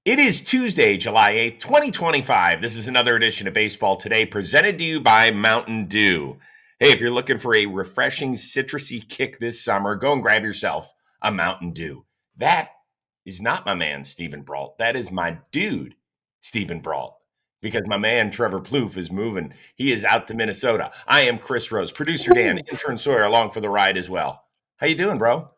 It is Tuesday, July 8th, 2025. This is another edition of Baseball Today presented to you by Mountain Dew. Hey, if you're looking for a refreshing, citrusy kick this summer, go and grab yourself a Mountain Dew. That is not my man, Stephen Brault. That is my dude, Stephen Brault, because my man, Trevor Plouffe, is moving. He is out to Minnesota. I am Chris Rose, producer Dan, intern Sawyer, along for the ride as well. How you doing, bro?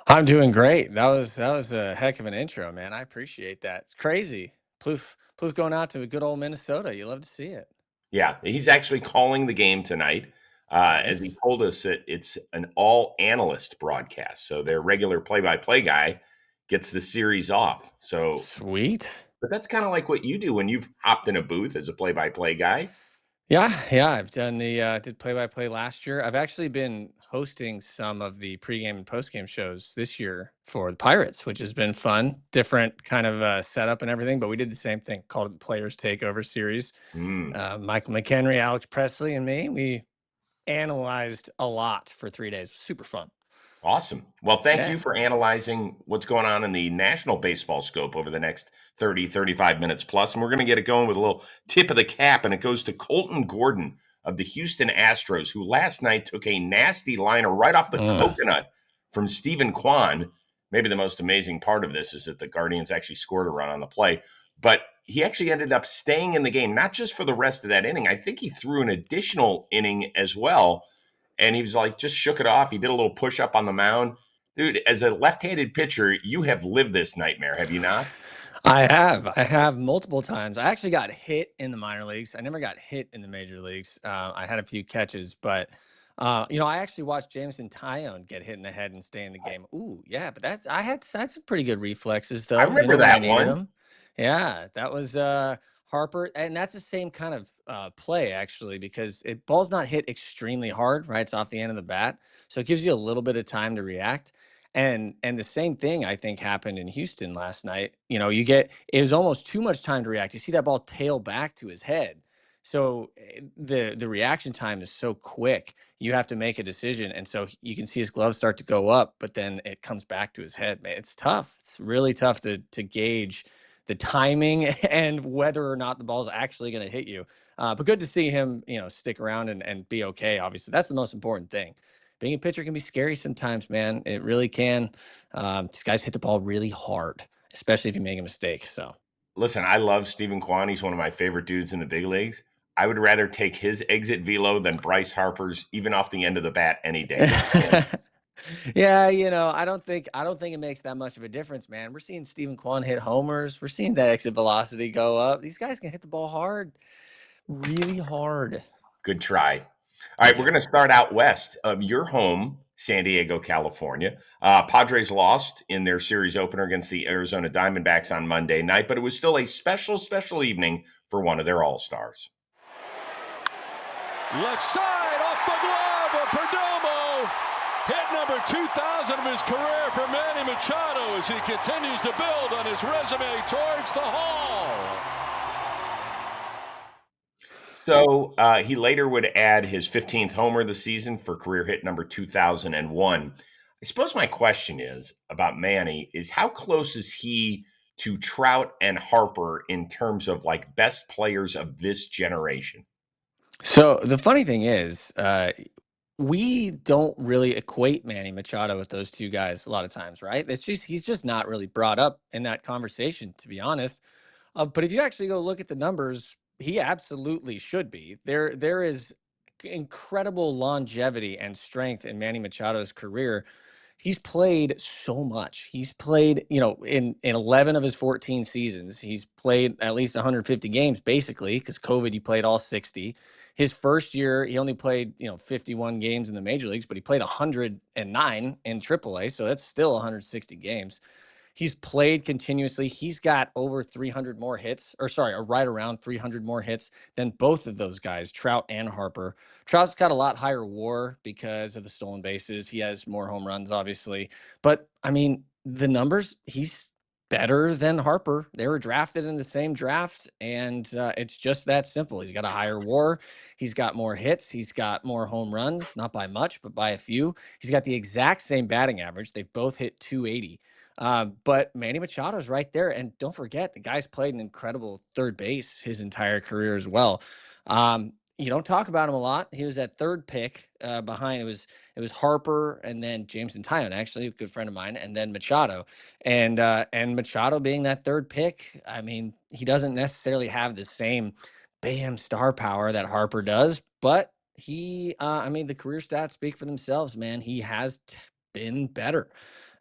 I'm doing great. That was a heck of an intro, man. I appreciate that. It's crazy. Plouffe going out to a good old Minnesota. You love to see it. Yeah, he's actually calling the game tonight. As he Nice. told us, it's an all analyst broadcast. So their regular play by play guy gets the series off. So, Sweet. but that's kind of like what you do when you've hopped in a booth as a play by play guy. Yeah. I've done did play-by-play last year. I've actually been hosting some of the pregame and postgame shows this year for the Pirates, which has been fun. Different kind of setup and everything, but we did the same thing, called it the Players Takeover Series. Mm, Michael McHenry, Alex Presley, and me, we analyzed a lot for 3 days. Super fun. awesome. Well, thank Yeah. you for analyzing what's going on in the national baseball scope over the next 30, 35 minutes plus. And we're going to get it going with a little tip of the cap, and it goes to Colton Gordon of the Houston Astros, who last night took a nasty liner right off the Mm. coconut from Stephen Kwan. Maybe the most amazing part of this is that the Guardians actually scored a run on the play, but he actually ended up staying in the game, not just for the rest of that inning. I think he threw an additional inning as well. And he was like, just shook it off. He did a little push up on the mound. Dude, as a left-handed pitcher, you have lived this nightmare, have you not? I have multiple times. I actually got hit in the minor leagues. I never got hit in the major leagues. I had a few catches, but I actually watched Jameson Tyone get hit in the head and stay in the game. Ooh, yeah, but that's some pretty good reflexes I though. remember When I that needed one. them. Yeah, that was Harper, and that's the same kind of play actually because ball's not hit extremely hard, right? It's off the end of the bat, so it gives you a little bit of time to react. And the same thing I think happened in Houston last night. It was almost too much time to react. You see that ball tail back to his head. So the reaction time is so quick. You have to make a decision. And so you can see his gloves start to go up, but then it comes back to his head. Man, it's tough. It's really tough to gauge the timing and whether or not the ball is actually going to hit you. But good to see him, stick around and be okay. Obviously, that's the most important thing. Being a pitcher can be scary sometimes, man. It really can. These guys hit the ball really hard, especially if you make a mistake. So, Listen, I love Stephen Kwan. He's one of my favorite dudes in the big leagues. I would rather take his exit velo than Bryce Harper's, even off the end of the bat, any day. Just saying. yeah, I don't think it makes that much of a difference, man. We're seeing Stephen Kwan hit homers. We're seeing that exit velocity go up. These guys can hit the ball hard, really hard. Good try. All right, Thank we're you. going to start out west of your home, San Diego, California. Padres lost in their series opener against the Arizona Diamondbacks on Monday night, but it was still a special, special evening for one of their All-Stars. Left side off the glove of Perdomo. Hit number 2,000 of his career for Manny Machado as he continues to build on his resume towards the Hall. So he later would add his 15th homer of the season for career hit number 2001. I suppose my question is about Manny is how close is he to Trout and Harper in terms of like best players of this generation? So the funny thing is, we don't really equate Manny Machado with those two guys a lot of times, right? He's just not really brought up in that conversation, to be honest. But if you actually go look at the numbers, he absolutely should be. There is incredible longevity and strength in Manny Machado's career. He's played so much. He's played, in 11 of his 14 seasons, he's played at least 150 games, basically, because COVID, he played all 60. His first year, he only played, 51 games in the major leagues, but he played 109 in AAA. So that's still 160 games. He's played continuously. He's got over 300 more hits, or right around 300 more hits than both of those guys, Trout and Harper. Trout's got a lot higher WAR because of the stolen bases. He has more home runs, obviously. But I mean, the numbers, he's better than Harper. They were drafted in the same draft, and it's just that simple. He's got a higher WAR. He's got more hits. He's got more home runs, not by much, but by a few. He's got the exact same batting average. They've both hit 280. But Manny Machado's right there. And don't forget, the guy's played an incredible third base his entire career as well. You don't talk about him a lot. He was that third pick behind. It was Harper and then James and Tyone, actually, a good friend of mine, and then Machado. And Machado being that third pick, I mean, he doesn't necessarily have the same bam star power that Harper does, but I mean, the career stats speak for themselves, man. He has been better.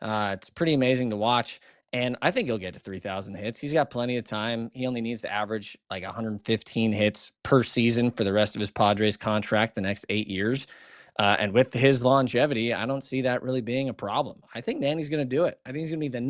It's pretty amazing to watch. And I think he'll get to 3,000 hits. He's got plenty of time. He only needs to average like 115 hits per season for the rest of his Padres contract the next 8 years. And with his longevity, I don't see that really being a problem. I think Manny's going to do it. I think he's going to be the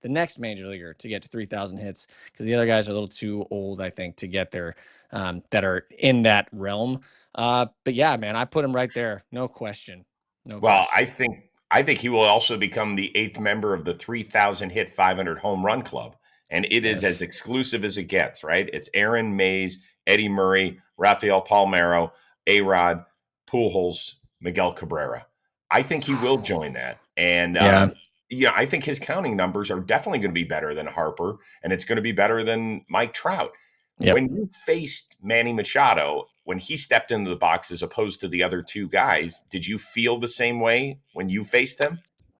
next major leaguer to get to 3,000 hits, because the other guys are a little too old, I think, to get there, that are in that realm. But yeah, man, I put him right there. No question. No Well, question. I think he will also become the eighth member of the 3,000 hit 500 home run club. And it is as Yes. exclusive as it gets, right? It's Aaron Mays, Eddie Murray, Rafael Palmeiro, A-Rod, Pujols, Miguel Cabrera. I think he will join that. And, Yeah. yeah, I think his counting numbers are definitely going to be better than Harper, and it's going to be better than Mike Trout. Yep. When you faced Manny Machado, when he stepped into the box as opposed to the other two guys, did you feel the same way when you faced him?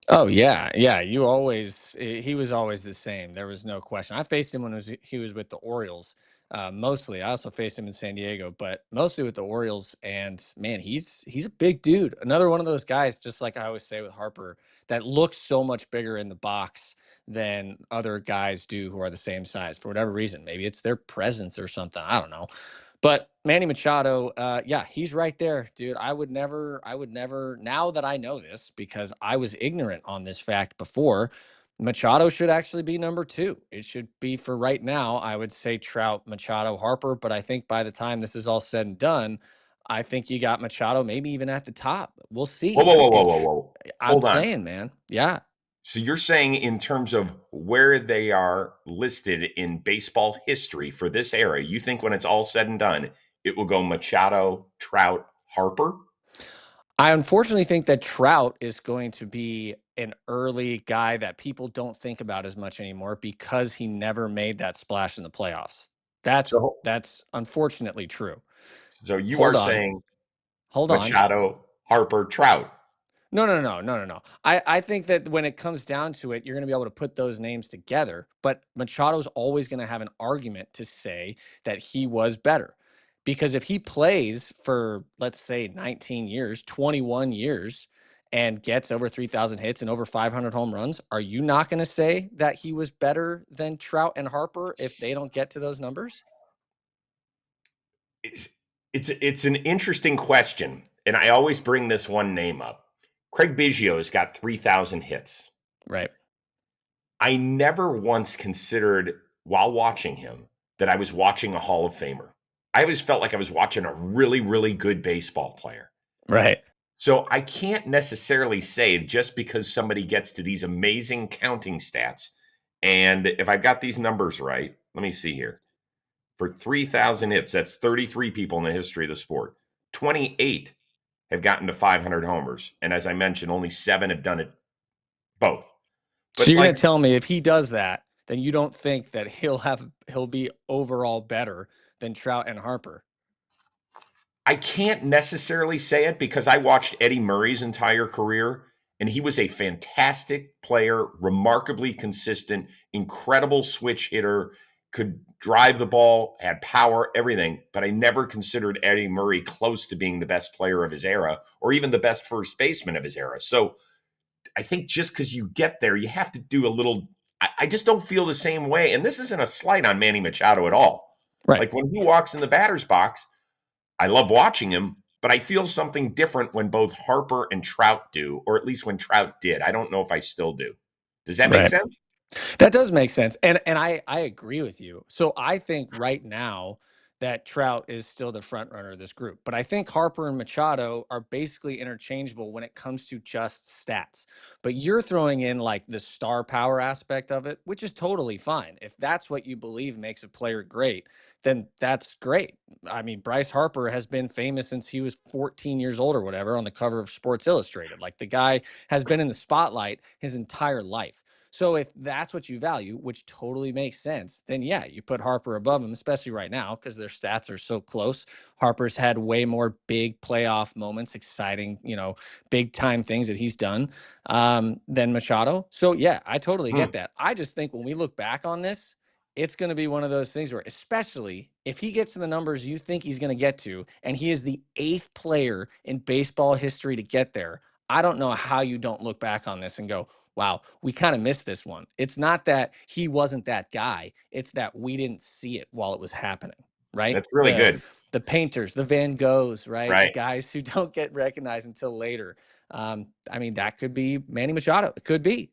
Oh yeah, yeah. He was always the same. There was no question. I faced him when he was with the Orioles. Mostly, I also faced him in San Diego, but mostly with the Orioles. And man, he's a big dude. Another one of those guys, just like I always say with Harper, that looks so much bigger in the box than other guys do who are the same size for whatever reason. Maybe it's their presence or something. I don't know. But Manny Machado, yeah, he's right there, dude. I would never, now that I know this, because I was ignorant on this fact before, Machado should actually be number two. It should be, for right now, I would say Trout, Machado, Harper. But I think by the time this is all said and done, I think you got Machado maybe even at the top. We'll Whoa, see. whoa, whoa, whoa, whoa, whoa. I'm Hold on. saying, man. Yeah. So you're saying in terms of where they are listed in baseball history for this era, you think when it's all said and done, it will go Machado, Trout, Harper? I unfortunately think that Trout is going to be an early guy that people don't think about as much anymore because he never made that splash in the playoffs. That's So that's unfortunately true. so you are Hold on. saying Hold on. Machado, Harper, Trout. No, no, no, no, no, no. I think that when it comes down to it, you're going to be able to put those names together. But Machado's always going to have an argument to say that he was better. Because if he plays for, let's say, 19 years, 21 years, and gets over 3,000 hits and over 500 home runs, are you not going to say that he was better than Trout and Harper if they don't get to those numbers? It's it's an interesting question, and I always bring this one name up. Craig Biggio's got 3,000 hits. Right. I never once considered while watching him that I was watching a Hall of Famer. I always felt like I was watching a really, really good baseball player. Right. So I can't necessarily say just because somebody gets to these amazing counting stats, and if I've got these numbers right, let me see here. For 3,000 hits, that's 33 people in the history of the sport. 28 have gotten to 500 homers. And as I mentioned, only 7 have done it both. So But you're going like, to tell me if he does that, then you don't think that he'll be overall better than Trout and Harper? I can't necessarily say it because I watched Eddie Murray's entire career, and he was a fantastic player, remarkably consistent, incredible switch hitter, could drive the ball, had power, everything. But I never considered Eddie Murray close to being the best player of his era or even the best first baseman of his era. So I think just because you get there, you have to do a little. I just don't feel the same way. And this isn't a slight on Manny Machado at all. Right. Like when he walks in the batter's box, I love watching him, but I feel something different when both Harper and Trout do, or at least when Trout did. I don't know if I still do. Does that make Right. sense? That does make sense. And I agree with you. So I think right now that Trout is still the front runner of this group. But I think Harper and Machado are basically interchangeable when it comes to just stats. But you're throwing in like the star power aspect of it, which is totally fine. If that's what you believe makes a player great, then that's great. I mean, Bryce Harper has been famous since he was 14 years old or whatever on the cover of Sports Illustrated. Like the guy has been in the spotlight his entire life. So if that's what you value, which totally makes sense, then yeah, you put Harper above him, especially right now because their stats are so close. Harper's had way more big playoff moments, exciting, big time things that he's done than Machado. So yeah, I totally get that. I just think when we look back on this, it's going to be one of those things where, especially if he gets to the numbers you think he's going to get to, and he is the 8th player in baseball history to get there, I don't know how you don't look back on this and go, wow, we kind of missed this one. It's not that he wasn't that guy. It's that we didn't see it while it was happening, right? That's really good. The painters, the Van Goghs, right? The Right. guys who don't get recognized until later. I mean, that could be Manny Machado. It could be.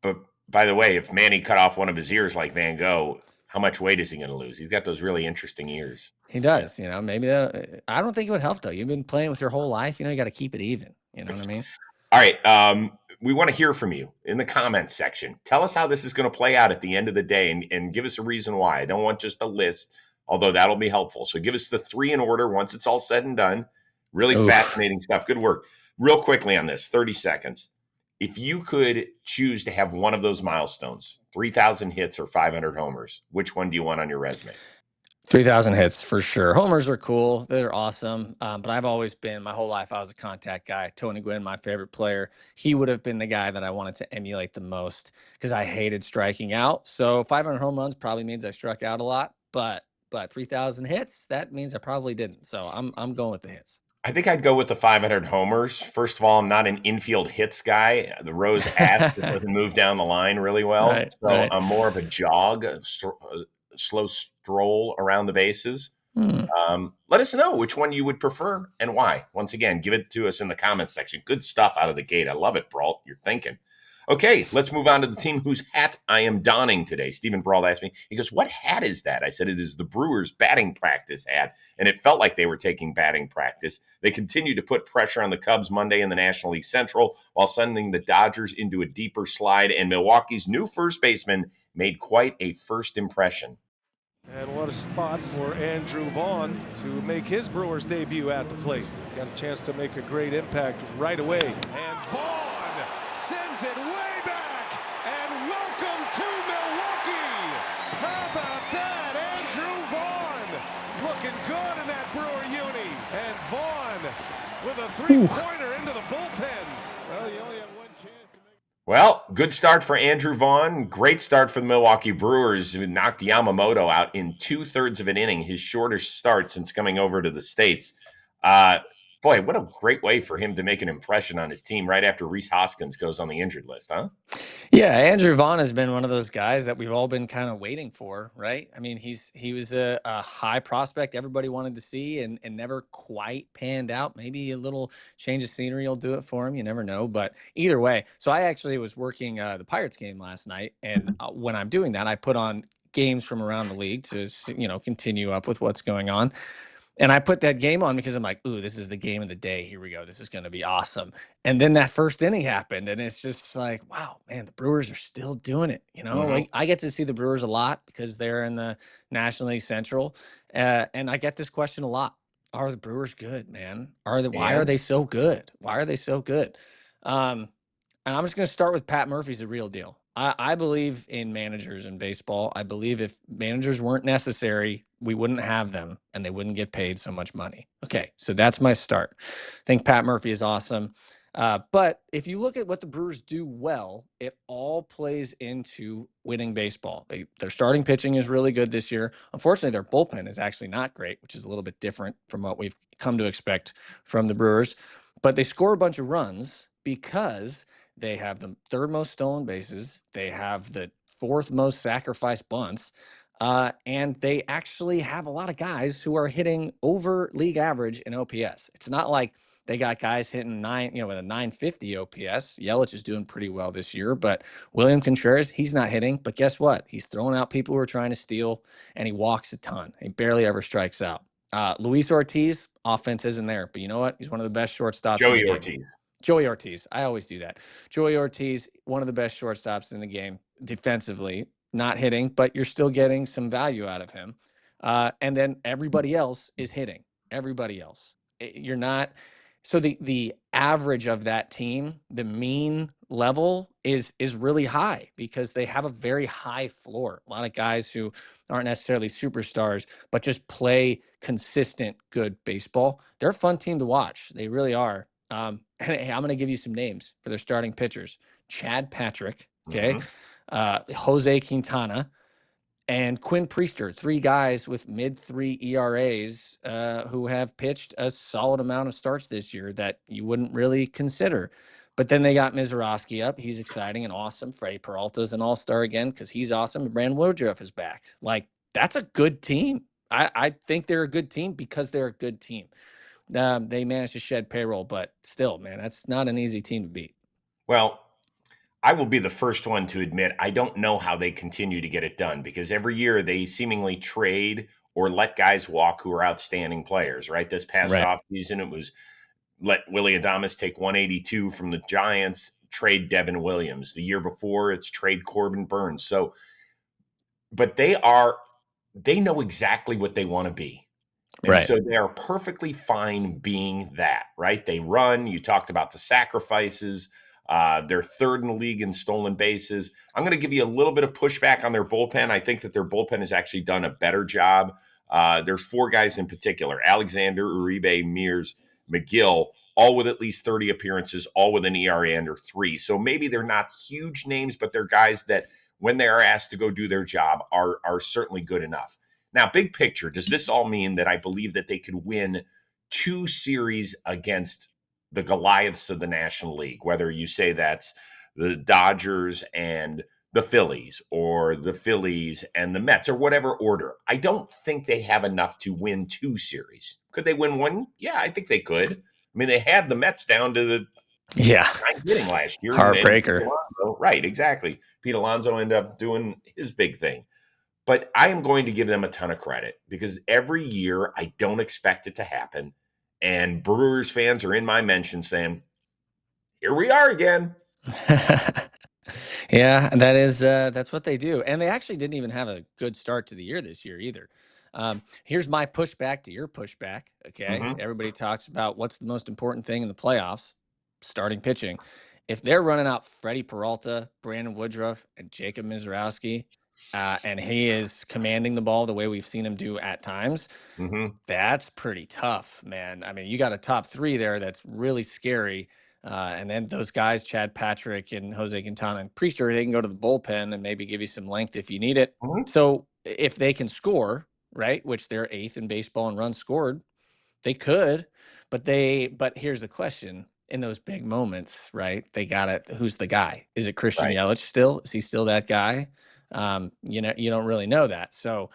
But by the way, if Manny cut off one of his ears like Van Gogh, how much weight is he going to lose? He's got those really interesting ears. He does, maybe that. I don't think it would help though. You've been playing with your whole life. You got to keep it even. You know what I mean? All right. We want to hear from you in the comments section. Tell us how this is going to play out at the end of the day and give us a reason why. I don't want just a list, although that'll be helpful. So give us the 3 in order once it's all said and done. Really fascinating stuff. Good work. Real quickly on this, 30 seconds. If you could choose to have one of those milestones, 3,000 hits or 500 homers, which one do you want on your resume? 3,000 hits for sure. Homers are cool. They're awesome. But I've always been, my whole life, I was a contact guy. Tony Gwynn, my favorite player. He would have been the guy that I wanted to emulate the most because I hated striking out. So 500 home runs probably means I struck out a lot. But 3,000 hits, that means I probably didn't. So I'm going with the hits. I think I'd go with the 500 homers. First of all, I'm not an infield hits guy. The Rose ass doesn't move down the line really well. Right, so right. I'm more of a jog, a slow stroll around the bases. Let us know which one you would prefer and why. Once again, give it to us in the comments section. Good stuff out of the gate. I love it, Brault. You're thinking. Okay, let's move on to the team whose hat I am donning today. Stephen Brault asked me, he goes, what hat is that? I said, it is the Brewers batting practice hat, and it felt like they were taking batting practice. They continued to put pressure on the Cubs Monday in the National League Central while sending the Dodgers into a deeper slide, and Milwaukee's new first baseman made quite a first impression. And what a spot for Andrew Vaughn to make his Brewers debut at the plate. Got a chance to make a great impact right away. And Vaughn sends it way back. And welcome to Milwaukee. How about that, Andrew Vaughn? Looking good in that Brewer uni. And Vaughn with a 3-pointer into the bullpen. Well, you only have one chance to make. Well, good start for Andrew Vaughn. Great start for the Milwaukee Brewers, who knocked Yamamoto out in 2/3 of an inning, his shortest start since coming over to the States. Boy, what a great way for him to make an impression on his team right after Rhys Hoskins goes on the injured list, huh? Yeah, Andrew Vaughn has been one of those guys that we've all been kind of waiting for, right? I mean, he was a high prospect everybody wanted to see and never quite panned out. Maybe a little change of scenery will do it for him. You never know. But either way, so I actually was working the Pirates game last night. And when I'm doing that, I put on games from around the league to, continue up with what's going on. And I put that game on because I'm like, ooh, this is the game of the day. Here we go. This is going to be awesome. And then that first inning happened. And it's just like, wow, man, the Brewers are still doing it. Like I get to see the Brewers a lot because they're in the National League Central. And I get this question a lot. Are the Brewers good, man? Why are they so good? Why are they so good? And I'm just going to start with Pat Murphy's the real deal. I believe in managers in baseball. I believe if managers weren't necessary, we wouldn't have them and they wouldn't get paid so much money. Okay, so that's my start. I think Pat Murphy is awesome. But if you look at what the Brewers do well, it all plays into winning baseball. Their starting pitching is really good this year. Unfortunately, their bullpen is actually not great, which is a little bit different from what we've come to expect from the Brewers. But they score a bunch of runs because they have the 3rd most stolen bases. They have the 4th most sacrificed bunts. And they actually have a lot of guys who are hitting over league average in OPS. It's not like they got guys hitting with a 950 OPS. Yelich is doing pretty well this year, but William Contreras, he's not hitting. But guess what? He's throwing out people who are trying to steal, and he walks a ton. He barely ever strikes out. Luis Ortiz, offense isn't there, but you know what? He's one of the best shortstops. Joey Ortiz. Joey Ortiz. I always do that. Joey Ortiz, one of the best shortstops in the game defensively, not hitting, but you're still getting some value out of him. And then everybody else is hitting. Everybody else. You're not So the average of that team, the mean level is really high because they have a very high floor. A lot of guys who aren't necessarily superstars, but just play consistent, good baseball. They're a fun team to watch. They really are. And hey, I'm going to give you some names for their starting pitchers: Chad Patrick, okay, Jose Quintana, and Quinn Priester, 3 guys with mid-3 ERAs who have pitched a solid amount of starts this year that you wouldn't really consider. But then they got Mizorowski up. He's exciting and awesome. Freddie Peralta's an all-star again because he's awesome. And Brandon Woodruff is back. Like, that's a good team. I think they're a good team because they're a good team. They managed to shed payroll, but still, man, that's not an easy team to beat. Well, I will be the first one to admit I don't know how they continue to get it done, because every year they seemingly trade or let guys walk who are outstanding players, right? This past offseason, it was let Willie Adames take 182 from the Giants, trade Devin Williams. The year before, it's trade Corbin Burns. So, but they know exactly what they want to be. And so they are perfectly fine being that, right? They run. You talked about the sacrifices. They're 3rd in the league in stolen bases. I'm going to give you a little bit of pushback on their bullpen. I think that their bullpen has actually done a better job. There's 4 guys in particular: Alexander, Uribe, Mears, McGill, all with at least 30 appearances, all with an ERA under 3. So maybe they're not huge names, but they're guys that, when they are asked to go do their job, are certainly good enough. Now, big picture, does this all mean that I believe that they could win 2 series against the Goliaths of the National League, whether you say that's the Dodgers and the Phillies, or the Phillies and the Mets, or whatever order? I don't think they have enough to win 2 series. Could they win 1? Yeah, I think they could. I mean, they had the Mets down to the 9th inning last year. Heartbreaker. Right, exactly. Pete Alonso ended up doing his big thing. But I am going to give them a ton of credit, because every year I don't expect it to happen. And Brewers fans are in my mention saying, here we are again. Yeah, that's what they do. And they actually didn't even have a good start to the year this year either. Here's my pushback to your pushback. Okay. Everybody talks about what's the most important thing in the playoffs: starting pitching. If they're running out Freddie Peralta, Brandon Woodruff, and Jacob Mizorowski, and he is commanding the ball the way we've seen him do at times, that's pretty tough, man. I mean, you got a top 3 there that's really scary. And then those guys, Chad Patrick and Jose Quintana and Priester, they can go to the bullpen and maybe give you some length if you need it. So if they can score, right, which they're 8th in baseball in runs scored, they could. But here's the question: in those big moments, right, they got it. Who's the guy? Is it Christian Yelich still? Is he still that guy? You don't really know that. So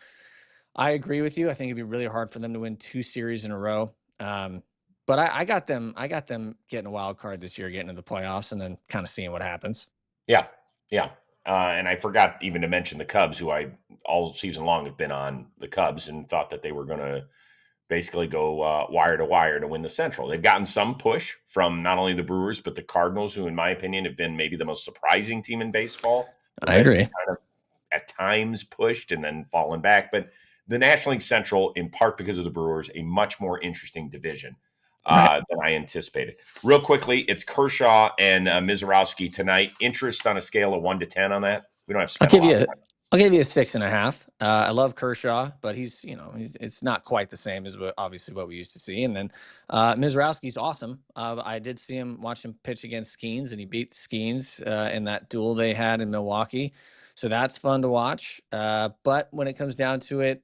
I agree with you. I think it'd be really hard for them to win 2 series in a row. But I got them getting a wild card this year, getting into the playoffs, and then kind of seeing what happens. Yeah. And I forgot even to mention the Cubs, who I all season long have been on the Cubs and thought that they were going to basically go wire to wire to win the Central. They've gotten some push from not only the Brewers, but the Cardinals, who in my opinion have been maybe the most surprising team in baseball. I agree. Kind of at times pushed and then fallen back. But the National League Central, in part because of the Brewers, a much more interesting division than I anticipated. Real quickly, it's Kershaw and Mizorowski tonight. Interest on a scale of 1 to 10 on that? We don't have to spend I'll give you a 6.5. I love Kershaw, but he's it's not quite the same as what we used to see. And then Mizorowski's awesome. I did watch him pitch against Skeens, and he beat Skeens in that duel they had in Milwaukee. So that's fun to watch. But when it comes down to it,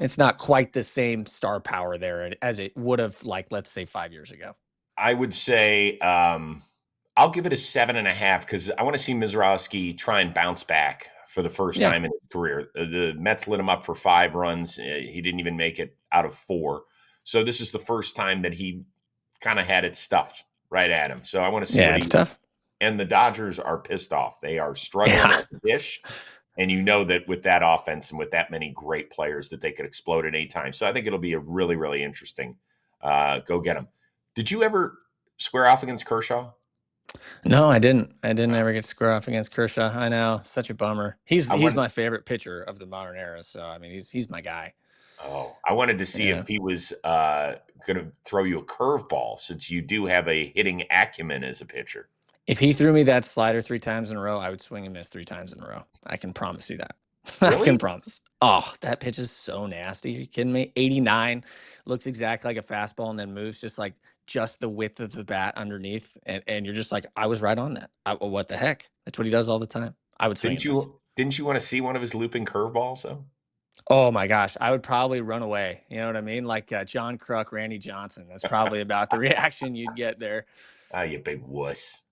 it's not quite the same star power there as it would have, let's say 5 years ago. I would say I'll give it a 7.5, because I want to see Mizorowski try and bounce back for the first time in his career. The Mets lit him up for 5 runs. He didn't even make it out of 4. So this is the first time that he kind of had it stuffed right at him. So I want to see. Yeah, it's tough. And the Dodgers are pissed off. They are struggling at the dish. And you know that with that offense and with that many great players that they could explode at any time. So I think it'll be a really, really interesting go get them. Did you ever square off against Kershaw? No, I didn't. I didn't ever get to square off against Kershaw. I know, such a bummer. He's my favorite pitcher of the modern era. So I mean, he's my guy. Oh, I wanted to see Yeah. if he was going to throw you a curveball since you do have a hitting acumen as a pitcher. If he threw me that slider 3 times in a row, I would swing and miss 3 times in a row. I can promise you that. I can Really? promise. Oh, that pitch is so nasty. Are you kidding me? 89 looks exactly like a fastball and then moves just the width of the bat underneath. And you're just like, I was right on that. What the heck? That's what he does all the time. I would swing Didn't and miss. you want to see one of his looping curveballs though? Oh my gosh, I would probably run away. You know what I mean? Like John Kruk, Randy Johnson. That's probably about the reaction you'd get there. Ah, you big wuss.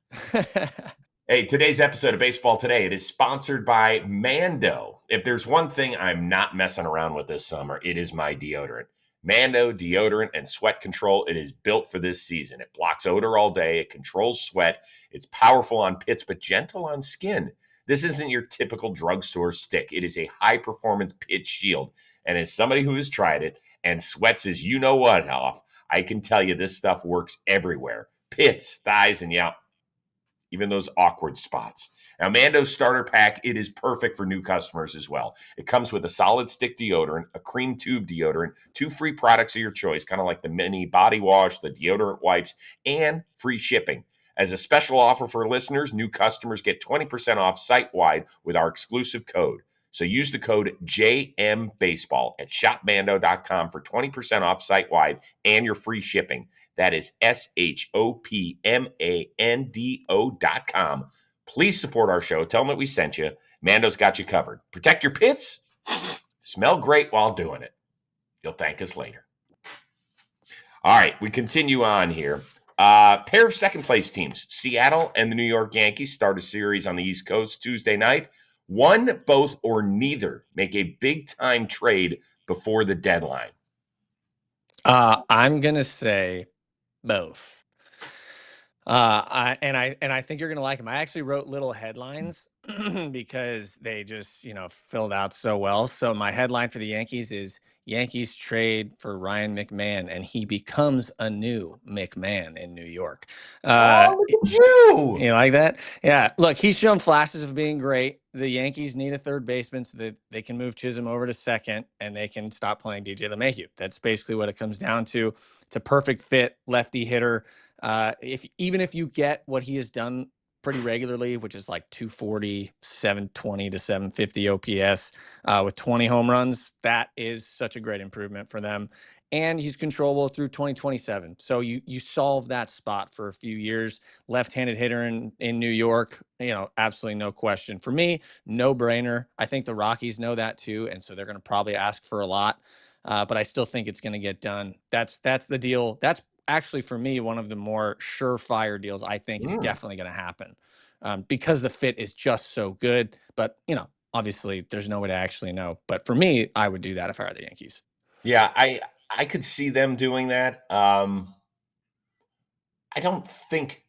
Hey, today's episode of Baseball Today, it is sponsored by Mando. If there's one thing I'm not messing around with this summer, it is my deodorant. Mando deodorant and sweat control, it is built for this season. It blocks odor all day, it controls sweat, it's powerful on pits, but gentle on skin. This isn't your typical drugstore stick. It is a high-performance pit shield. And as somebody who has tried it and sweats as you know what off, I can tell you this stuff works everywhere. Pits, thighs, and even those awkward spots. Now, Mando's starter pack, it is perfect for new customers as well. It comes with a solid stick deodorant, a cream tube deodorant, 2 free products of your choice, kind of like the mini body wash, the deodorant wipes, and free shipping. As a special offer for listeners, new customers get 20% off site-wide with our exclusive code. So use the code JMBaseball at shopmando.com for 20% off site-wide and your free shipping. That is SHOPMANDO.com. Please support our show. Tell them that we sent you. Mando's got you covered. Protect your pits. Smell great while doing it. You'll thank us later. All right, we continue on here. Pair of second-place teams, Seattle and the New York Yankees, start a series on the East Coast Tuesday night. One, both, or neither make a big-time trade before the deadline. I'm gonna say both. I think you're gonna like them. I actually wrote little headlines because they just filled out so well. So my headline for the Yankees is Yankees trade for Ryan McMahon, and he becomes a new McMahon in New York. Look at you! You like that? Yeah. Look, he's shown flashes of being great. The Yankees need a third baseman so that they can move Chisholm over to second and they can stop playing DJ LeMahieu. That's basically what it comes down to. It's a perfect fit, lefty hitter. Even if you get what he has done pretty regularly, which is like 240, 720 to 750 OPS with 20 home runs, that is such a great improvement for them. And he's controllable through 2027. So you solve that spot for a few years. Left-handed hitter in New York, absolutely no question. For me, no brainer. I think the Rockies know that too, and so they're going to probably ask for a lot. But I still think it's going to get done. That's the deal. That's actually, for me, one of the more surefire deals I think is definitely going to happen because the fit is just so good. But, obviously there's no way to actually know. But for me, I would do that if I were the Yankees. Yeah, I could see them doing that. I don't think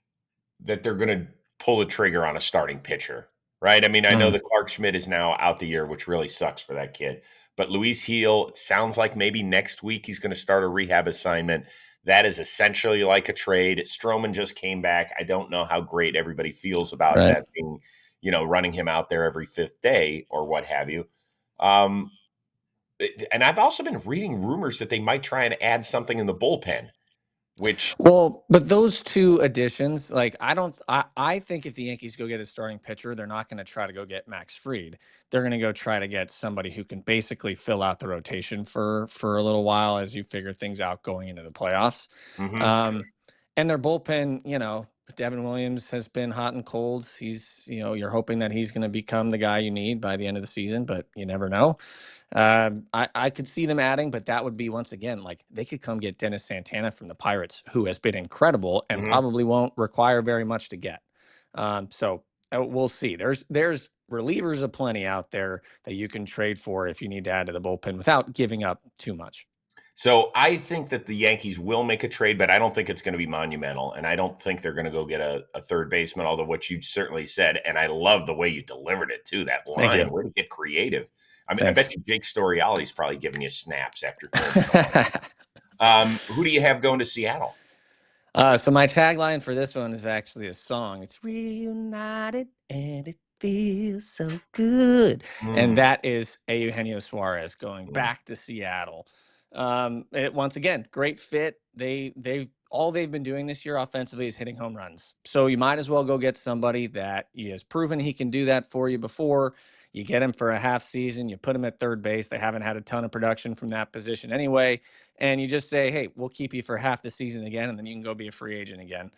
that they're going to pull the trigger on a starting pitcher, right? I mean, I know that Clark Schmidt is now out the year, which really sucks for that kid. But Luis Gil, it sounds like maybe next week he's going to start a rehab assignment. That is essentially like a trade. Stroman just came back. I don't know how great everybody feels about that being, running him out there every 5th day or what have you. And I've also been reading rumors that they might try and add something in the bullpen. But those 2 additions, I think if the Yankees go get a starting pitcher, they're not going to try to go get Max Fried. They're going to go try to get somebody who can basically fill out the rotation for a little while as you figure things out going into the playoffs. Mm-hmm. And their bullpen, Devin Williams has been hot and cold. He's, you're hoping that he's going to become the guy you need by the end of the season, but you never know. I could see them adding, but that would be, once again, like they could come get Dennis Santana from the Pirates, who has been incredible and probably won't require very much to get. So we'll see. There's relievers aplenty out there that you can trade for if you need to add to the bullpen without giving up too much. So I think that the Yankees will make a trade, but I don't think it's going to be monumental. And I don't think they're going to go get a third baseman, although what you certainly said, and I love the way you delivered it too, that line, way to get creative. I mean, Thanks. I bet you Jake Storiali's probably giving you snaps after. Who do you have going to Seattle? So my tagline for this one is actually a song. It's reunited and it feels so good. And Mm. that is Eugenio Suarez going back to Seattle. Once again, great fit. They've been doing this year offensively is hitting home runs. So you might as well go get somebody that he has proven he can do that for you before. You get him for a half season, you put him at third base. They haven't had a ton of production from that position anyway. And you just say, hey, we'll keep you for half the season again, and then you can go be a free agent again.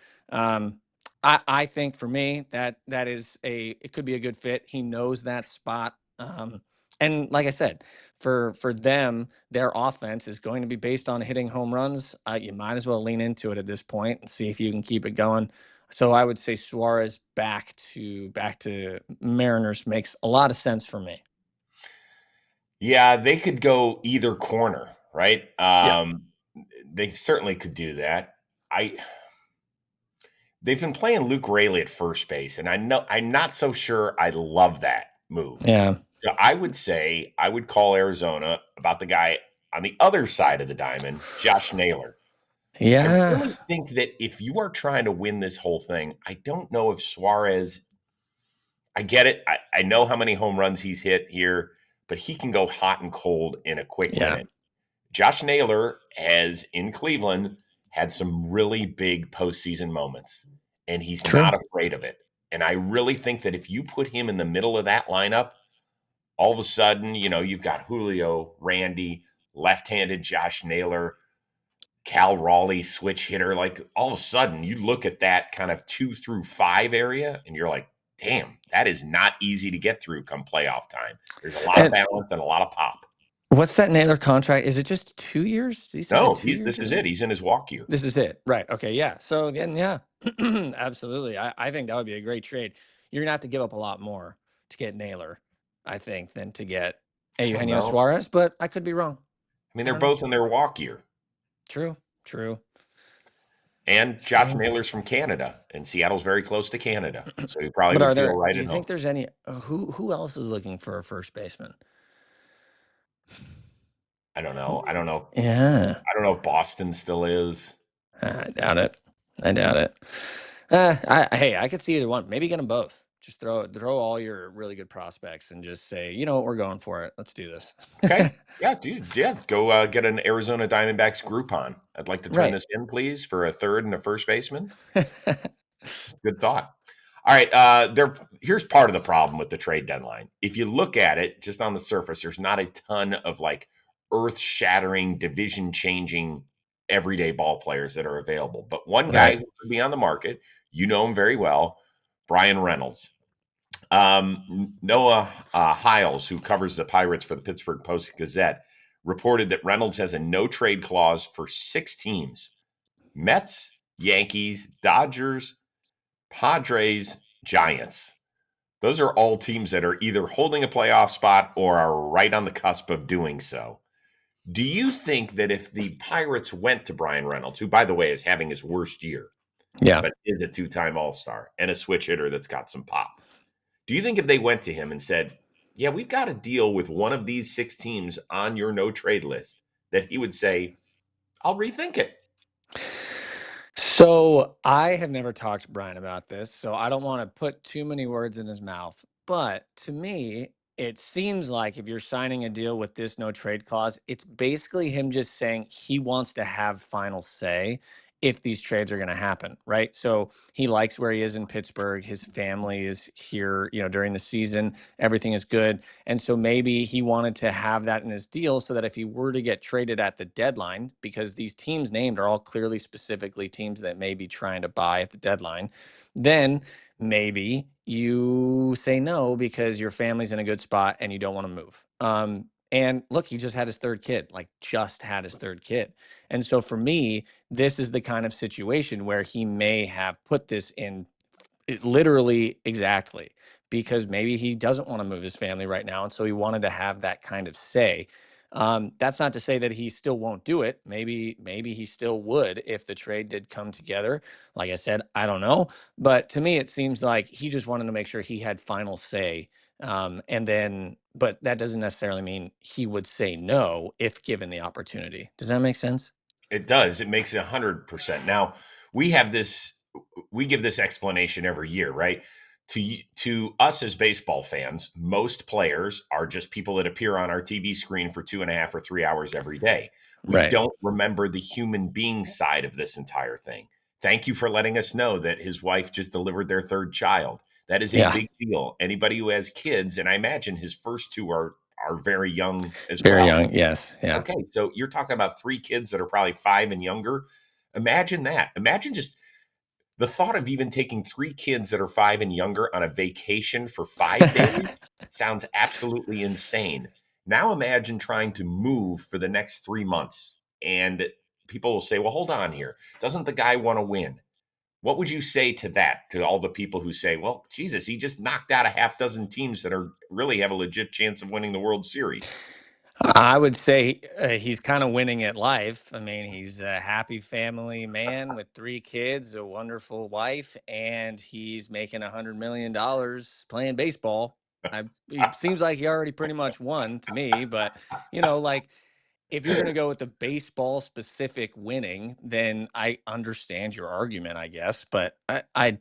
I think for me it could be a good fit. He knows that spot. And like I said, for them, their offense is going to be based on hitting home runs. You might as well lean into it at this point and see if you can keep it going. So I would say Suarez back to Mariners makes a lot of sense for me. Yeah, they could go either corner, right? Yeah. They certainly could do that. They've been playing Luke Raley at first base, and I'm not so sure I love that move. Yeah. So I would say I would call Arizona about the guy on the other side of the diamond, Josh Naylor. I Yeah. really think that if you are trying to win this whole thing, I don't know if Suarez, I get it. I know how many home runs he's hit here, but he can go hot and cold in a quick Yeah. minute. Josh Naylor has, in Cleveland, had some really big postseason moments, and he's True. not afraid of it. And I really think that if you put him in the middle of that lineup, all of a sudden, you've got Julio, Randy, left-handed Josh Naylor, Cal Raleigh switch hitter. Like all of a sudden, you look at that kind of 2 through 5 area, and you're like, damn, that is not easy to get through come playoff time. There's a lot of balance and a lot of pop. What's that Naylor contract? Is it just 2 years? Did he sign a No, 2-year this is deal? it. He's in his walk year. This is it. Right. Okay. Yeah. So then, yeah, absolutely. I think that would be a great trade. You're going to have to give up a lot more to get Naylor, I think, than to get Eugenio Suarez, but I could be wrong. I mean, they're both in their walk year. True. And Josh Naylor's from Canada, and Seattle's very close to Canada. So he probably would feel right at home. Do you think there's any who else is looking for a first baseman? I don't know. Yeah. I don't know if Boston still is. I doubt it. I could see either one. Maybe get them both. Just throw all your really good prospects and just say, you know what, we're going for it. Let's do this. Okay. Yeah, dude. Yeah. Go get an Arizona Diamondbacks Groupon. I'd like to turn this in, please, for a third and a first baseman. Good thought. All right. Here's part of the problem with the trade deadline. If you look at it just on the surface, there's not a ton of like earth-shattering, division-changing, everyday ball players that are available. But one guy who could be on the market, you know him very well, Bryan Reynolds. Noah Hiles, who covers the Pirates for the Pittsburgh Post-Gazette, reported that Reynolds has a no-trade clause for 6 teams: Mets, Yankees, Dodgers, Padres, Giants. Those are all teams that are either holding a playoff spot or are right on the cusp of doing so. Do you think that if the Pirates went to Bryan Reynolds, who, by the way, is having his worst year, but is a 2-time All-Star and a switch hitter that's got some pop, do you think if they went to him and said, yeah, we've got a deal with one of these 6 teams on your no-trade list, that he would say, I'll rethink it? So I have never talked to Bryan about this, so I don't want to put too many words in his mouth. But to me, it seems like if you're signing a deal with this no trade clause, it's basically him just saying he wants to have final say if these trades are going to happen, right? So he likes where he is in Pittsburgh. His family is here, during the season, everything is good. And so maybe he wanted to have that in his deal so that if he were to get traded at the deadline, because these teams named are all clearly specifically teams that may be trying to buy at the deadline, then maybe you say no because your family's in a good spot and you don't want to move. And look, he just had his third kid, And so for me, this is the kind of situation where he may have put this in literally exactly because maybe he doesn't want to move his family right now. And so he wanted to have that kind of say. That's not to say that he still won't do it. Maybe he still would if the trade did come together. Like I said, I don't know. But to me, it seems like he just wanted to make sure he had final say. But that doesn't necessarily mean he would say no if given the opportunity. Does that make sense? It does. It makes it 100%. Now, we give this explanation every year, right? To us as baseball fans, most players are just people that appear on our TV screen for 2.5 or 3 hours every day. We Right. don't remember the human being side of this entire thing. Thank you for letting us know that his wife just delivered their third child. That is a Yeah. big deal. Anybody who has kids, and I imagine his first two are very young as Very well. young. Yes. Yeah. Okay, so you're talking about 3 kids that are probably 5 and younger. Imagine that. Imagine just the thought of even taking 3 kids that are 5 and younger on a vacation for 5 days sounds absolutely insane. Now imagine trying to move for the next 3 months, and people will say, "Well, hold on here. Doesn't the guy want to win?" What would you say to that, to all the people who say, "Well, Jesus, he just knocked out a half dozen teams that are really have a legit chance of winning the World Series"? I would say he's kind of winning at life. I mean, he's a happy family man with 3 kids, a wonderful wife, and he's making $100 million playing baseball. It seems like he already pretty much won to me, but like if you're going to go with the baseball specific winning, then I understand your argument, I guess, but I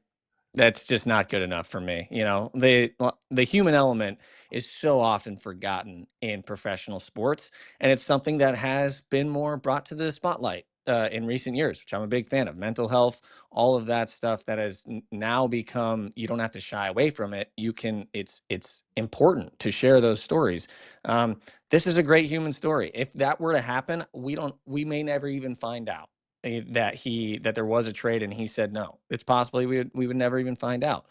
that's just not good enough for me. The human element is so often forgotten in professional sports, and it's something that has been more brought to the spotlight in recent years, which I'm a big fan of. Mental health, all of that stuff that has now become. You don't have to shy away from it. You can. It's important to share those stories. This is a great human story. If that were to happen, we may never even find out that there was a trade and he said no. It's possibly we would never even find out.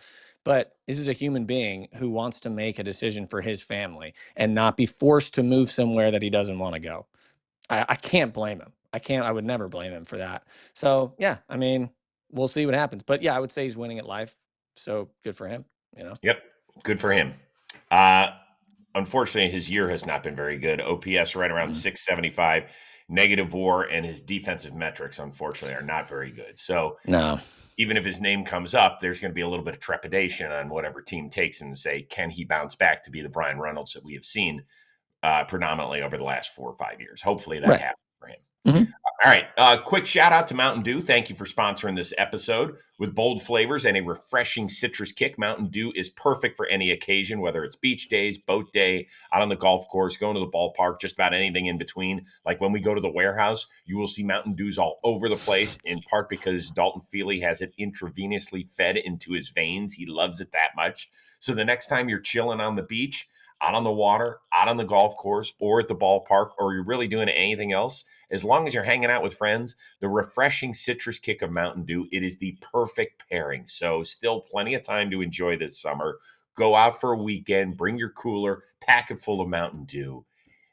But this is a human being who wants to make a decision for his family and not be forced to move somewhere that he doesn't want to go. I can't blame him. I would never blame him for that. So yeah, I mean, we'll see what happens. But yeah, I would say he's winning at life. So good for him, Yep, good for him. Unfortunately, his year has not been very good. OPS right around 675, negative WAR, and his defensive metrics, unfortunately, are not very good. So No. even if his name comes up, there's going to be a little bit of trepidation on whatever team takes him to say, can he bounce back to be the Bryan Reynolds that we have seen predominantly over the last 4 or 5 years? Hopefully that Right. happens for him. Mhm. All right. Quick shout out to Mountain Dew. Thank you for sponsoring this episode. With bold flavors and a refreshing citrus kick, Mountain Dew is perfect for any occasion, whether it's beach days, boat day, out on the golf course, going to the ballpark, just about anything in between. Like when we go to the warehouse, you will see Mountain Dews all over the place, in part because Dalton Feely has it intravenously fed into his veins. He loves it that much. So the next time you're chilling on the beach, out on the water, out on the golf course, or at the ballpark, or you're really doing anything else, as long as you're hanging out with friends, the refreshing citrus kick of Mountain Dew, it is the perfect pairing. So still plenty of time to enjoy this summer. Go out for a weekend, bring your cooler, pack it full of Mountain Dew.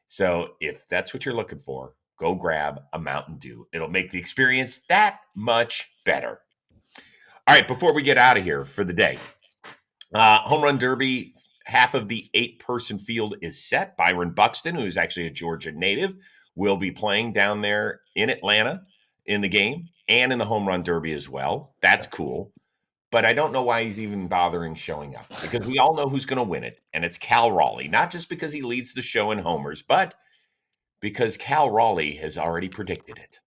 So if that's what you're looking for, go grab a Mountain Dew. It'll make the experience that much better. All right, before we get out of here for the day, Home Run Derby, half of the 8-person field is set. Byron Buxton, who's actually a Georgia native, will be playing down there in Atlanta in the game and in the Home Run Derby as well. That's cool. But I don't know why he's even bothering showing up, because we all know who's going to win it, and it's Cal Raleigh. Not just because he leads the show in homers, but because Cal Raleigh has already predicted it.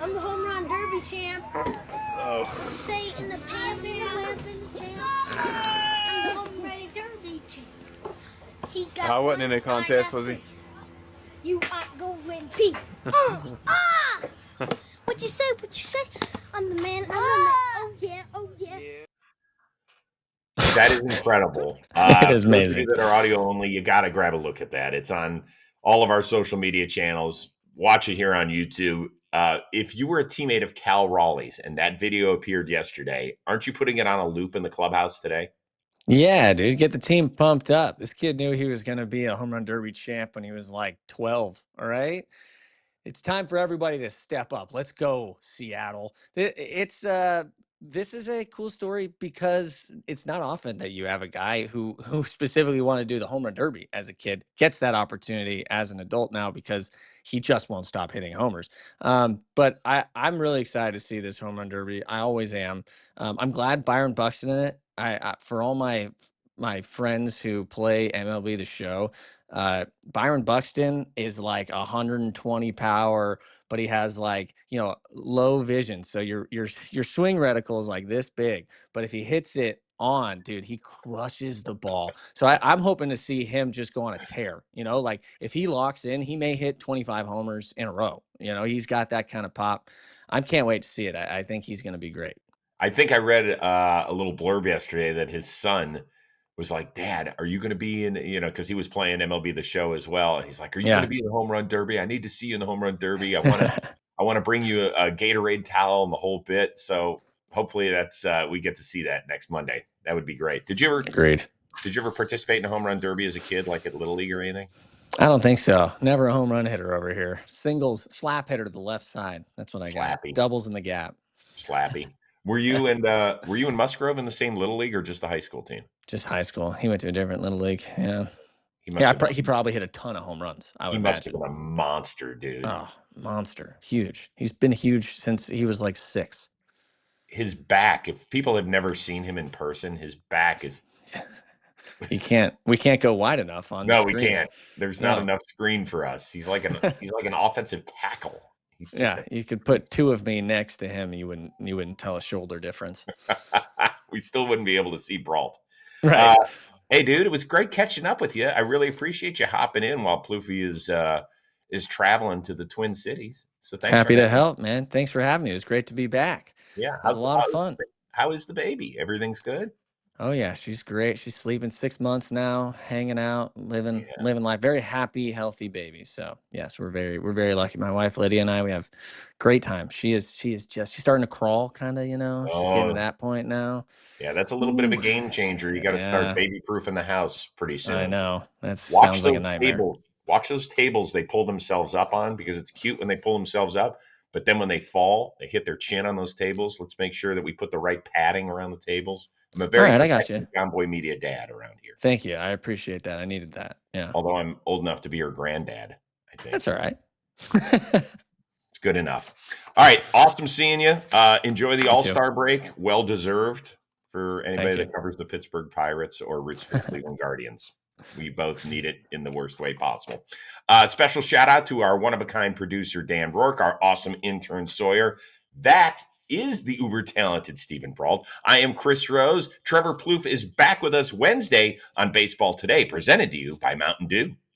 I'm the Home Run Derby champ. Oh. Say in the pavement champ. I'm the Home Run Derby champ. I wasn't in a contest, was he? You aren't going Pete. What you say? What you say? I'm the man. I'm the man. Oh yeah. Oh yeah. That is incredible. It is For those of amazing. you that are audio only, you got to grab a look at that. It's on all of our social media channels. Watch it here on YouTube. If you were a teammate of Cal Raleigh's and that video appeared yesterday, aren't you putting it on a loop in the clubhouse today? Yeah, dude, get the team pumped up. This kid knew he was going to be a Home Run Derby champ when he was like 12. All right. It's time for everybody to step up. Let's go, Seattle. This is a cool story because it's not often that you have a guy who specifically wanted to do the Home Run Derby as a kid gets that opportunity as an adult now because he just won't stop hitting homers. But I'm really excited to see this Home Run Derby. I always am. I'm glad Byron Buxton in it. For all my friends who play MLB The Show, Byron Buxton is like 120 power, but he has like, low vision. So your swing reticle is like this big, but if he hits it on, dude, he crushes the ball. So I'm hoping to see him just go on a tear. Like if he locks in, he may hit 25 homers in a row. He's got that kind of pop. I can't wait to see it. I think he's going to be great. I think I read a little blurb yesterday that his son was like, "Dad, are you going to be in?" Because he was playing MLB The Show as well, and he's like, "Are you going to be in the home run derby? I need to see you in the home run derby. I want to bring you a Gatorade towel and the whole bit." So hopefully that's we get to see that next Monday. That would be great. Agreed. Did you ever participate in a home run derby as a kid, like at Little League or anything? I don't think so. Never a home run hitter over here. Singles, slap hitter to the left side. That's what I got. Doubles in the gap. Slappy. Were you in Musgrove in the same Little League or just the high school team? Just high school. He went to a different Little League. Yeah. He probably hit a ton of home runs. He must have been a monster, dude. Oh, monster. Huge. He's been huge since he was like 6. His back, if people have never seen him in person, his back is we can't go wide enough on No, we can't. There's not enough screen for us. He's like an offensive tackle. You could put 2 of me next to him, you wouldn't tell a shoulder difference. We still wouldn't be able to see Brault. Right. Hey, dude, it was great catching up with you. I really appreciate you hopping in while Plouffe is traveling to the Twin Cities. So thanks. Happy to help, man. Thanks for having me. It was great to be back. Yeah, it was a lot of fun. How is the baby? Everything's good? Oh yeah, she's great. She's sleeping 6 months now, hanging out, living life. Very happy, healthy baby. So yes, we're very lucky. My wife Lydia and I, we have great time. She's starting to crawl, kind of. She's getting to that point now. Yeah, that's a little bit of a game changer. You got to start baby proof in the house pretty soon. I know that sounds like a nightmare. Watch those tables they pull themselves up on, because it's cute when they pull themselves up. But then when they fall, they hit their chin on those tables. Let's make sure that we put the right padding around the tables. I'm a very I got you. John Boy Media dad around here. Thank you. I appreciate that. I needed that. Yeah. Although I'm old enough to be her granddad, I think. That's all right. It's good enough. All right. Awesome seeing you. Enjoy the All-Star break. Well deserved for anybody that covers the Pittsburgh Pirates or roots for Cleveland Guardians. We both need it in the worst way possible. Special shout out to our one-of-a-kind producer, Dan Rourke, our awesome intern, Sawyer. That is the uber-talented Stephen Brault. I am Chris Rose. Trevor Plouffe is back with us Wednesday on Baseball Today, presented to you by Mountain Dew.